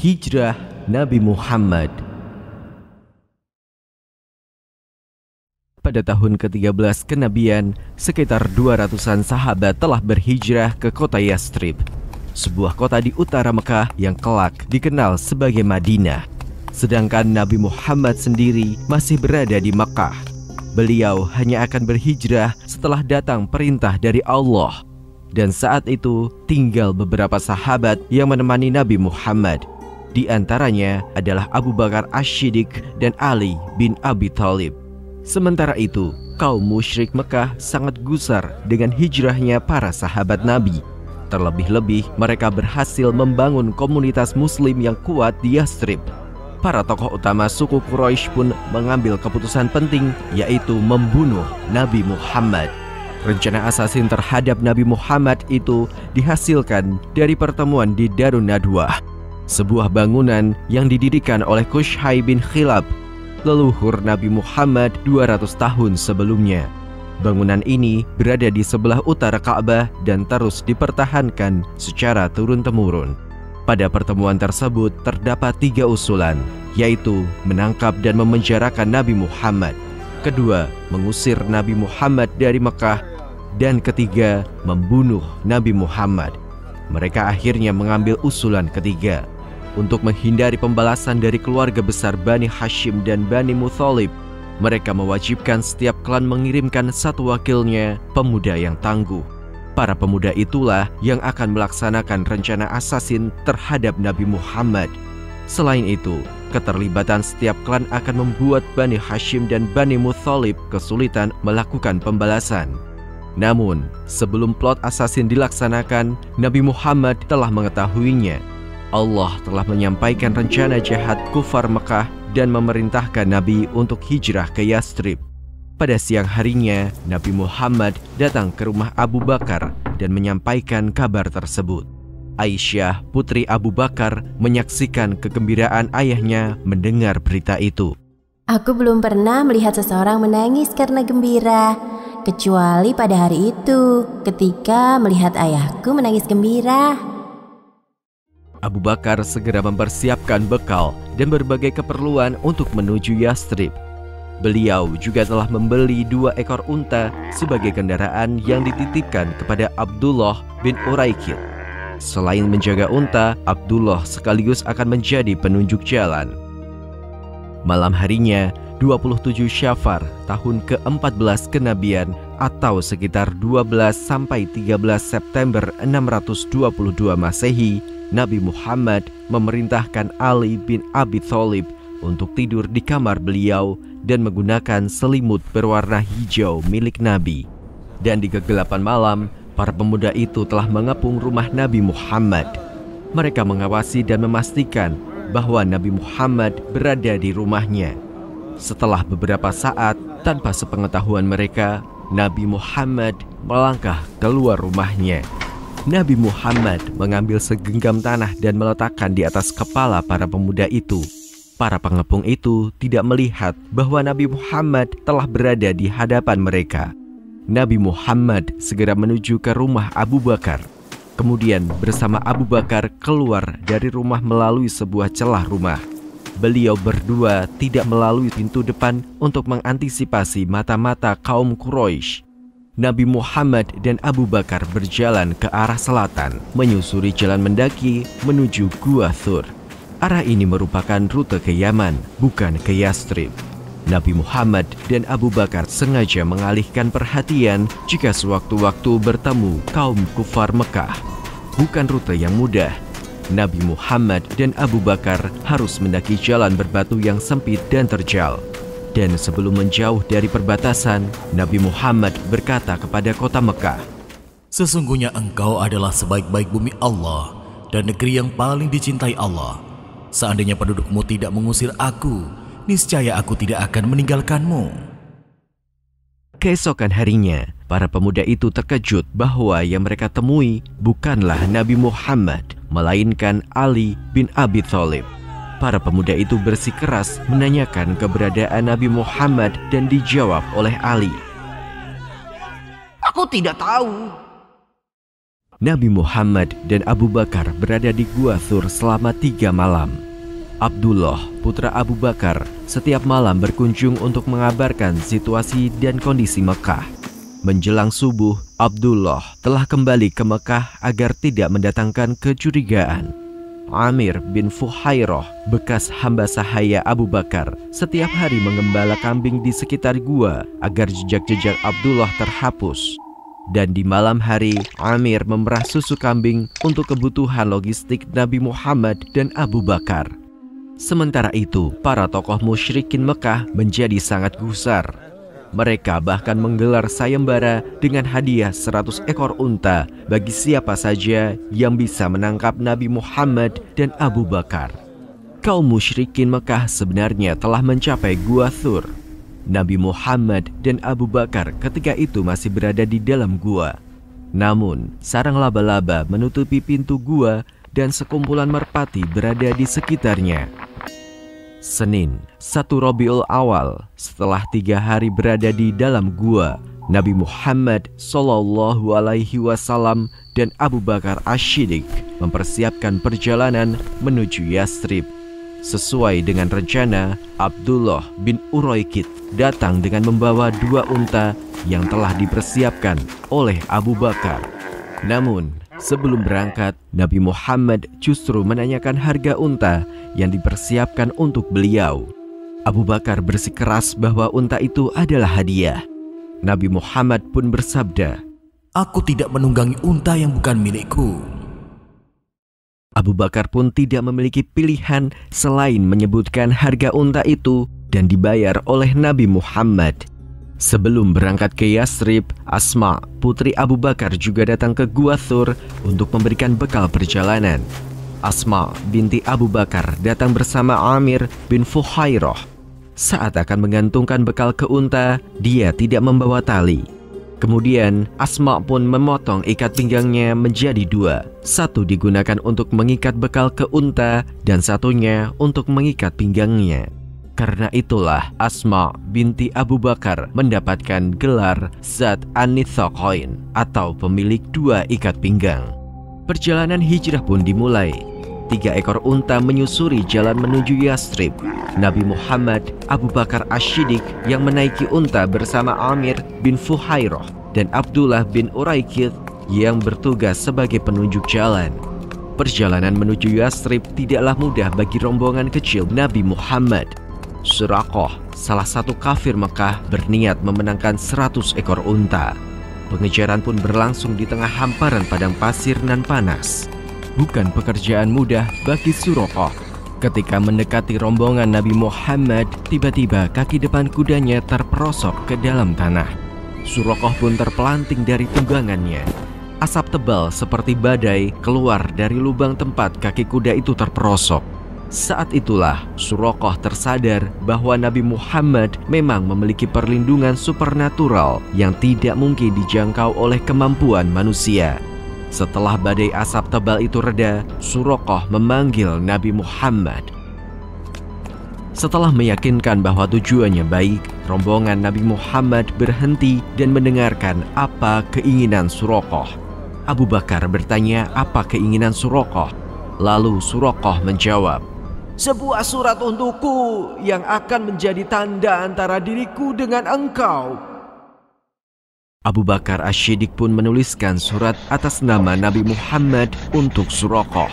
Hijrah Nabi Muhammad. Pada tahun ke-13 kenabian, sekitar 200-an sahabat telah berhijrah ke kota Yastrib, sebuah kota di utara Mekah yang kelak dikenal sebagai Madinah. Sedangkan Nabi Muhammad sendiri masih berada di Mekah. Beliau hanya akan berhijrah setelah datang perintah dari Allah. Dan saat itu tinggal beberapa sahabat yang menemani Nabi Muhammad. Di antaranya adalah Abu Bakar As-Siddiq dan Ali bin Abi Thalib. Sementara itu, kaum musyrik Mekah sangat gusar dengan hijrahnya para sahabat Nabi. Terlebih-lebih, mereka berhasil membangun komunitas muslim yang kuat di Yastrib. Para tokoh utama suku Quraisy pun mengambil keputusan penting, yaitu membunuh Nabi Muhammad. Rencana asasin terhadap Nabi Muhammad itu dihasilkan dari pertemuan di Darun Nadwah, sebuah bangunan yang didirikan oleh Qushay bin Khilab, leluhur Nabi Muhammad 200 tahun sebelumnya. Bangunan ini berada di sebelah utara Ka'bah dan terus dipertahankan secara turun-temurun. Pada pertemuan tersebut terdapat 3 usulan, yaitu menangkap dan memenjarakan Nabi Muhammad, kedua, mengusir Nabi Muhammad dari Mekah, dan ketiga, membunuh Nabi Muhammad. Mereka akhirnya mengambil usulan ketiga. Untuk menghindari pembalasan dari keluarga besar Bani Hashim dan Bani Muthalib, mereka mewajibkan setiap klan mengirimkan satu wakilnya, pemuda yang tangguh. Para pemuda itulah yang akan melaksanakan rencana asasin terhadap Nabi Muhammad. Selain itu, keterlibatan setiap klan akan membuat Bani Hashim dan Bani Muthalib kesulitan melakukan pembalasan. Namun, sebelum plot asasin dilaksanakan, Nabi Muhammad telah mengetahuinya. Allah telah menyampaikan rencana jahat kufar Mekah dan memerintahkan Nabi untuk hijrah ke Yastrib. Pada siang harinya, Nabi Muhammad datang ke rumah Abu Bakar dan menyampaikan kabar tersebut. Aisyah, putri Abu Bakar, menyaksikan kegembiraan ayahnya mendengar berita itu. Aku belum pernah melihat seseorang menangis karena gembira, kecuali pada hari itu, ketika melihat ayahku menangis gembira. Abu Bakar segera mempersiapkan bekal dan berbagai keperluan untuk menuju Yastrib. Beliau juga telah membeli 2 ekor unta sebagai kendaraan yang dititipkan kepada Abdullah bin Uraikid. Selain menjaga unta, Abdullah sekaligus akan menjadi penunjuk jalan. Malam harinya, 27 Syafar tahun ke-14 kenabian atau sekitar 12-13 September 622 Masehi, Nabi Muhammad memerintahkan Ali bin Abi Thalib untuk tidur di kamar beliau dan menggunakan selimut berwarna hijau milik Nabi. Dan di kegelapan malam, para pemuda itu telah mengepung rumah Nabi Muhammad. Mereka mengawasi dan memastikan bahwa Nabi Muhammad berada di rumahnya. Setelah beberapa saat, tanpa sepengetahuan mereka, Nabi Muhammad melangkah keluar rumahnya. Nabi Muhammad mengambil segenggam tanah dan meletakkan di atas kepala para pemuda itu. Para pengepung itu tidak melihat bahwa Nabi Muhammad telah berada di hadapan mereka. Nabi Muhammad segera menuju ke rumah Abu Bakar. Kemudian bersama Abu Bakar keluar dari rumah melalui sebuah celah rumah. Beliau berdua tidak melalui pintu depan untuk mengantisipasi mata-mata kaum Quraisy. Nabi Muhammad dan Abu Bakar berjalan ke arah selatan, menyusuri jalan mendaki menuju Gua Thur. Arah ini merupakan rute ke Yaman, bukan ke Yastrib. Nabi Muhammad dan Abu Bakar sengaja mengalihkan perhatian jika sewaktu-waktu bertemu kaum kufar Mekah. Bukan rute yang mudah. Nabi Muhammad dan Abu Bakar harus mendaki jalan berbatu yang sempit dan terjal. Dan sebelum menjauh dari perbatasan, Nabi Muhammad berkata kepada kota Mekah, "Sesungguhnya engkau adalah sebaik-baik bumi Allah dan negeri yang paling dicintai Allah. Seandainya pendudukmu tidak mengusir aku, niscaya aku tidak akan meninggalkanmu." Keesokan harinya, para pemuda itu terkejut bahwa yang mereka temui bukanlah Nabi Muhammad, melainkan Ali bin Abi Thalib. Para pemuda itu bersikeras menanyakan keberadaan Nabi Muhammad dan dijawab oleh Ali, "Aku tidak tahu." Nabi Muhammad dan Abu Bakar berada di Gua Thur selama 3 malam. Abdullah, putra Abu Bakar, setiap malam berkunjung untuk mengabarkan situasi dan kondisi Mekah. Menjelang subuh, Abdullah telah kembali ke Mekah agar tidak mendatangkan kecurigaan. Amir bin Fuhairah, bekas hamba sahaya Abu Bakar, setiap hari mengembala kambing di sekitar gua agar jejak-jejak Abdullah terhapus. Dan di malam hari, Amir memerah susu kambing untuk kebutuhan logistik Nabi Muhammad dan Abu Bakar. Sementara itu, para tokoh musyrikin Mekah menjadi sangat gusar. Mereka bahkan menggelar sayembara dengan hadiah 100 ekor unta bagi siapa saja yang bisa menangkap Nabi Muhammad dan Abu Bakar. Kaum musyrikin Mekah sebenarnya telah mencapai Gua Thur. Nabi Muhammad dan Abu Bakar ketika itu masih berada di dalam gua. Namun, sarang laba-laba menutupi pintu gua dan sekumpulan merpati berada di sekitarnya. Senin, 1 Rabiul Awal, setelah 3 hari berada di dalam gua, Nabi Muhammad SAW dan Abu Bakar Asy-Syiddiq mempersiapkan perjalanan menuju Yathrib. Sesuai dengan rencana, Abdullah bin Uraikid datang dengan membawa 2 unta yang telah dipersiapkan oleh Abu Bakar. Namun, sebelum berangkat, Nabi Muhammad justru menanyakan harga unta yang dipersiapkan untuk beliau. Abu Bakar bersikeras bahwa unta itu adalah hadiah. Nabi Muhammad pun bersabda, "Aku tidak menunggangi unta yang bukan milikku." Abu Bakar pun tidak memiliki pilihan selain menyebutkan harga unta itu dan dibayar oleh Nabi Muhammad. Sebelum berangkat ke Yathrib, Asma, putri Abu Bakar juga datang ke Gua Thur untuk memberikan bekal perjalanan. Asma binti Abu Bakar datang bersama Amir bin Fuhairah. Saat akan menggantungkan bekal ke unta, dia tidak membawa tali. Kemudian, Asma pun memotong ikat pinggangnya menjadi 2. Satu digunakan untuk mengikat bekal ke unta dan satunya untuk mengikat pinggangnya. Karena itulah Asma binti Abu Bakar mendapatkan gelar Zat An-Nithaqain atau pemilik 2 ikat pinggang. Perjalanan hijrah pun dimulai. 3 ekor unta menyusuri jalan menuju Yathrib. Nabi Muhammad, Abu Bakar Asy-Syiddiq yang menaiki unta bersama Amir bin Fuhairah dan Abdullah bin Uraikid yang bertugas sebagai penunjuk jalan. Perjalanan menuju Yathrib tidaklah mudah bagi rombongan kecil Nabi Muhammad. Suraqah, salah satu kafir Mekah, berniat memenangkan 100 ekor unta. Pengejaran pun berlangsung di tengah hamparan padang pasir nan panas. Bukan pekerjaan mudah bagi Suraqah. Ketika mendekati rombongan Nabi Muhammad, tiba-tiba kaki depan kudanya terperosok ke dalam tanah. Suraqah pun terpelanting dari tunggangannya. Asap tebal seperti badai keluar dari lubang tempat kaki kuda itu terperosok. Saat itulah Suraqah tersadar bahwa Nabi Muhammad memang memiliki perlindungan supernatural yang tidak mungkin dijangkau oleh kemampuan manusia. Setelah badai asap tebal itu reda, Suraqah memanggil Nabi Muhammad. Setelah meyakinkan bahwa tujuannya baik, rombongan Nabi Muhammad berhenti dan mendengarkan apa keinginan Suraqah. Abu Bakar bertanya apa keinginan Suraqah. Lalu Suraqah menjawab, "Sebuah surat untukku yang akan menjadi tanda antara diriku dengan engkau." Abu Bakar Asy-Syiddiq pun menuliskan surat atas nama Nabi Muhammad untuk Suraqah.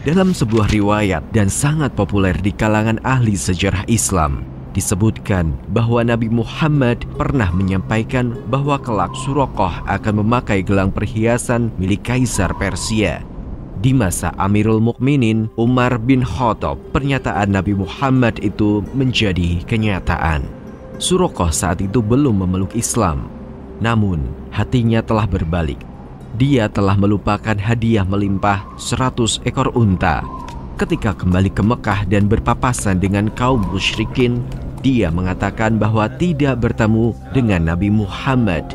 Dalam sebuah riwayat dan sangat populer di kalangan ahli sejarah Islam, disebutkan bahwa Nabi Muhammad pernah menyampaikan bahwa kelak Suraqah akan memakai gelang perhiasan milik Kaisar Persia. Di masa Amirul Mukminin Umar bin Khattab, pernyataan Nabi Muhammad itu menjadi kenyataan. Suraqah saat itu belum memeluk Islam. Namun, hatinya telah berbalik. Dia telah melupakan hadiah melimpah 100 ekor unta. Ketika kembali ke Mekah dan berpapasan dengan kaum musyrikin, dia mengatakan bahwa tidak bertemu dengan Nabi Muhammad.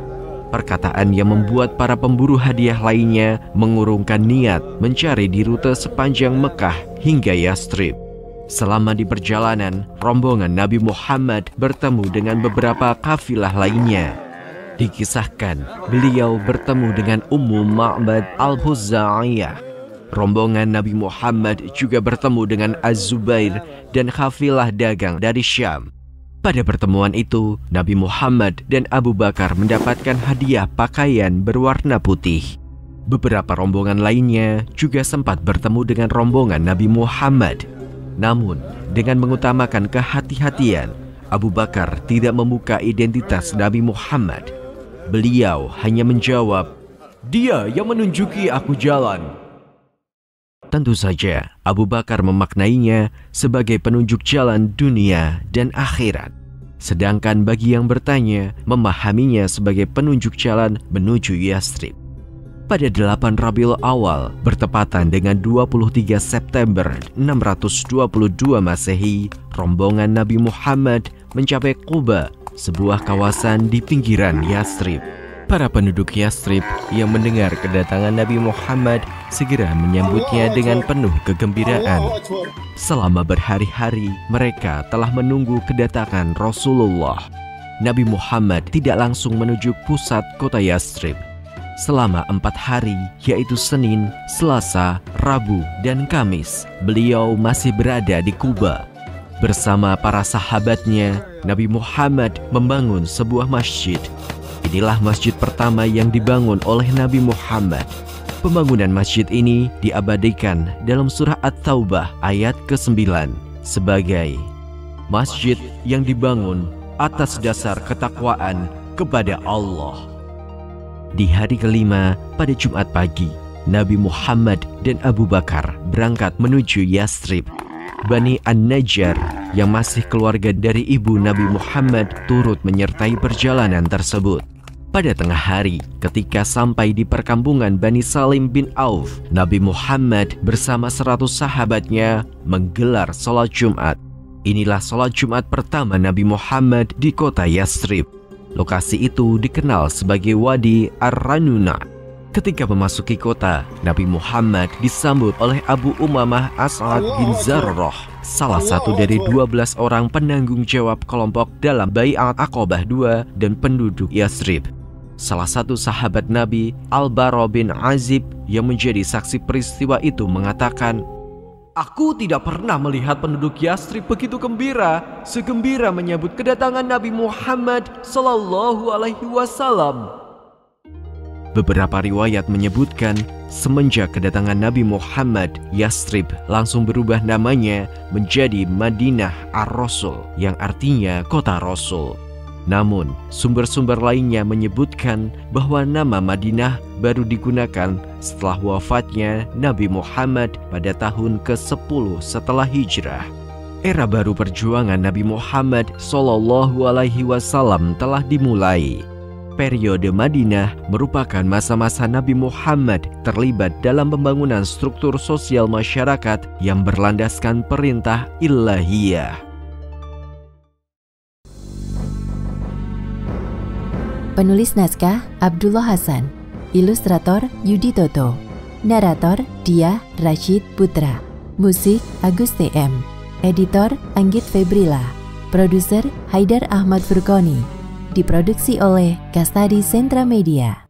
Perkataan yang membuat para pemburu hadiah lainnya mengurungkan niat mencari di rute sepanjang Mekah hingga Yathrib. Selama di perjalanan, rombongan Nabi Muhammad bertemu dengan beberapa kafilah lainnya. Dikisahkan beliau bertemu dengan Ummu Ma'bad al-Huzaiyah. Rombongan Nabi Muhammad juga bertemu dengan Az-Zubair dan kafilah dagang dari Syam. Pada pertemuan itu, Nabi Muhammad dan Abu Bakar mendapatkan hadiah pakaian berwarna putih. Beberapa rombongan lainnya juga sempat bertemu dengan rombongan Nabi Muhammad. Namun, dengan mengutamakan kehati-hatian, Abu Bakar tidak membuka identitas Nabi Muhammad. Beliau hanya menjawab, "Dia yang menunjuki aku jalan." Tentu saja, Abu Bakar memaknainya sebagai penunjuk jalan dunia dan akhirat. Sedangkan bagi yang bertanya, memahaminya sebagai penunjuk jalan menuju Yathrib. Pada 8 Rabiul Awal, bertepatan dengan 23 September 622 Masehi, rombongan Nabi Muhammad mencapai Quba, sebuah kawasan di pinggiran Yathrib. Para penduduk Yathrib yang mendengar kedatangan Nabi Muhammad segera menyambutnya dengan penuh kegembiraan. Selama berhari-hari, mereka telah menunggu kedatangan Rasulullah. Nabi Muhammad tidak langsung menuju pusat kota Yathrib. Selama 4 hari, yaitu Senin, Selasa, Rabu, dan Kamis, beliau masih berada di Quba. Bersama para sahabatnya, Nabi Muhammad membangun sebuah masjid. Inilah masjid pertama yang dibangun oleh Nabi Muhammad. Pembangunan masjid ini diabadikan dalam surah At-Taubah ayat ke-9 sebagai masjid yang dibangun atas dasar ketakwaan kepada Allah. Di hari kelima, pada Jumat pagi, Nabi Muhammad dan Abu Bakar berangkat menuju Yathrib. Bani An-Najjar yang masih keluarga dari ibu Nabi Muhammad turut menyertai perjalanan tersebut. Pada tengah hari, ketika sampai di perkampungan Bani Salim bin Auf, Nabi Muhammad bersama 100 sahabatnya menggelar sholat Jumat. Inilah sholat Jumat pertama Nabi Muhammad di kota Yathrib. Lokasi itu dikenal sebagai Wadi Ar-Ranuna. Ketika memasuki kota, Nabi Muhammad disambut oleh Abu Umamah As'ad bin Zarrah, salah satu dari 12 orang penanggung jawab kelompok dalam Bai'at Aqabah II dan penduduk Yathrib. Salah satu sahabat Nabi, Al-Bara bin Azib, yang menjadi saksi peristiwa itu mengatakan, "Aku tidak pernah melihat penduduk Yathrib begitu gembira, segembira menyambut kedatangan Nabi Muhammad sallallahu alaihi wasallam." Beberapa riwayat menyebutkan semenjak kedatangan Nabi Muhammad, Yathrib langsung berubah namanya menjadi Madinah Ar-Rasul, yang artinya kota Rasul. Namun, sumber-sumber lainnya menyebutkan bahwa nama Madinah baru digunakan setelah wafatnya Nabi Muhammad pada tahun ke-10 setelah hijrah. Era baru perjuangan Nabi Muhammad sallallahu alaihi wasallam telah dimulai. Periode Madinah merupakan masa-masa Nabi Muhammad terlibat dalam pembangunan struktur sosial masyarakat yang berlandaskan perintah ilahiyah. Penulis naskah Abdullah Hasan, ilustrator Yudi Toto, narator Diah Rashid Putra, musik Agus TM, editor Anggit Febrila, produser Haidar Ahmad Furqoni. Diproduksi oleh Kastadi Sentra Media.